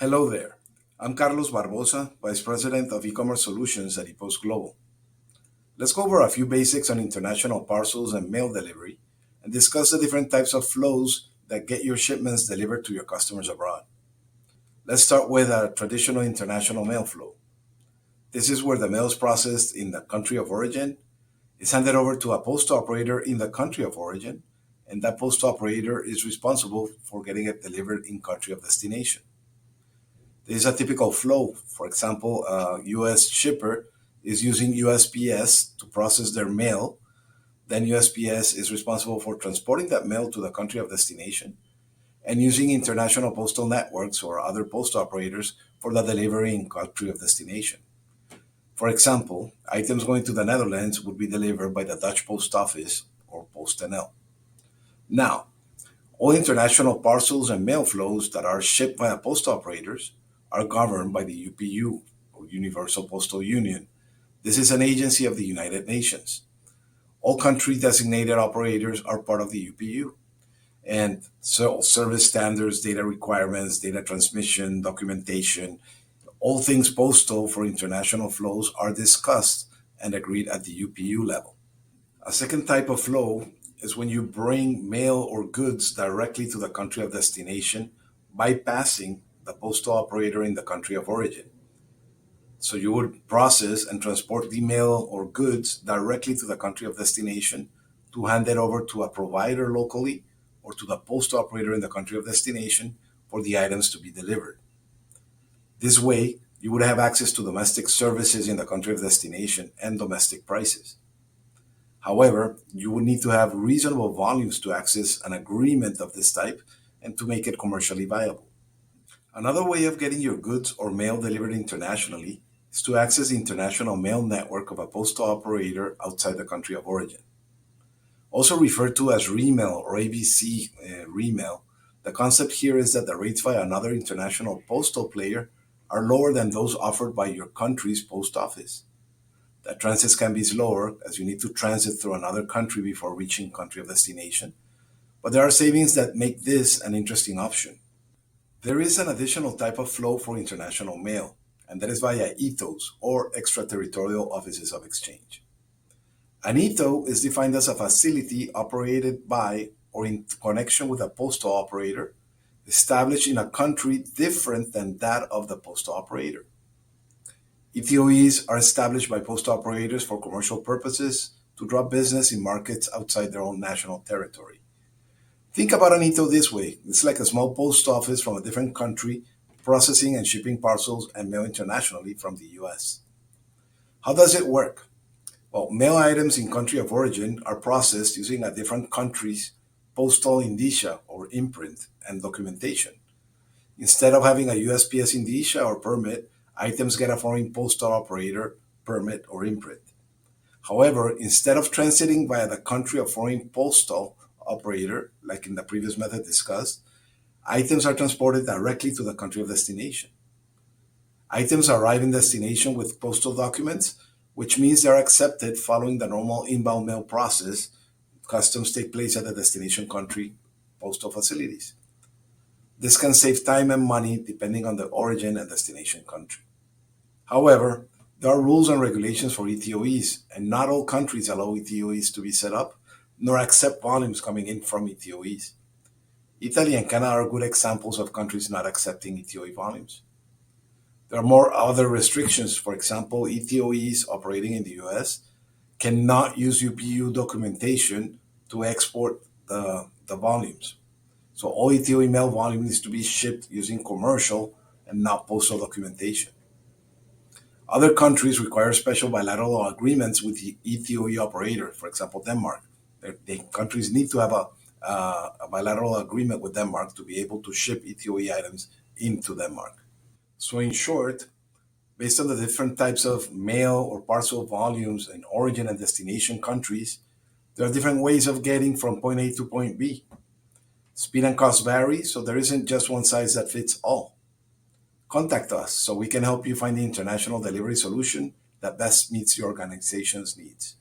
Hello there. I'm Carlos Barbosa, Vice President of eCommerce Solutions at ePost Global. Let's go over a few basics on international parcels and mail delivery and discuss the different types of flows that get your shipments delivered to your customers abroad. Let's start with a traditional international mail flow. This is where the mail is processed in the country of origin, is handed over to a post operator in the country of origin, and that post operator is responsible for getting it delivered in country of destination. This is a typical flow. For example, a US shipper is using USPS to process their mail. Then USPS is responsible for transporting that mail to the country of destination and using international postal networks or other post operators for the delivery in country of destination. For example, items going to the Netherlands would be delivered by the Dutch Post Office or PostNL. Now, all international parcels and mail flows that are shipped via post operators are governed by the UPU, or Universal Postal Union. This is an agency of the United Nations. All country designated operators are part of the UPU. And so service standards, data requirements, data transmission, documentation, all things postal for international flows are discussed and agreed at the UPU level. A second type of flow is when you bring mail or goods directly to the country of destination, bypassing the postal operator in the country of origin. So you would process and transport the mail or goods directly to the country of destination to hand it over to a provider locally or to the post operator in the country of destination for the items to be delivered. This way, you would have access to domestic services in the country of destination and domestic prices. However, you would need to have reasonable volumes to access an agreement of this type and to make it commercially viable. Another way of getting your goods or mail delivered internationally is to access the international mail network of a postal operator outside the country of origin. Also referred to as remail or ABC remail, the concept here is that the rates via another international postal player are lower than those offered by your country's post office. The transits can be slower as you need to transit through another country before reaching country of destination, but there are savings that make this an interesting option. There is an additional type of flow for international mail, and that is via ETOEs or Extraterritorial Offices of Exchange. An ETOE is defined as a facility operated by or in connection with a postal operator established in a country different than that of the postal operator. ETOEs are established by postal operators for commercial purposes to draw business in markets outside their own national territory. Think about an ETOE this way. It's like a small post office from a different country processing and shipping parcels and mail internationally from the US. How does it work? Well, mail items in country of origin are processed using a different country's postal indicia or imprint and documentation. Instead of having a USPS indicia or permit, items get a foreign postal operator permit or imprint. However, instead of transiting via the country of foreign postal operator, like in the previous method discussed, items are transported directly to the country of destination. Items arrive in destination with postal documents, which means they're accepted following the normal inbound mail process. Customs take place at the destination country postal facilities. This can save time and money depending on the origin and destination country. However, there are rules and regulations for ETOEs, and not all countries allow ETOEs to be set up, nor accept volumes coming in from ETOEs. Italy and Canada are good examples of countries not accepting ETOE volumes. There are more other restrictions. For example, ETOEs operating in the US cannot use UPU documentation to export the volumes. So all ETOE mail volume needs to be shipped using commercial and not postal documentation. Other countries require special bilateral agreements with the ETOE operator, for example, Denmark. The countries need to have a bilateral agreement with Denmark to be able to ship ETOE items into Denmark. So in short, based on the different types of mail or parcel volumes in origin and destination countries, there are different ways of getting from point A to point B. Speed and cost vary, so there isn't just one size that fits all. Contact us so we can help you find the international delivery solution that best meets your organization's needs.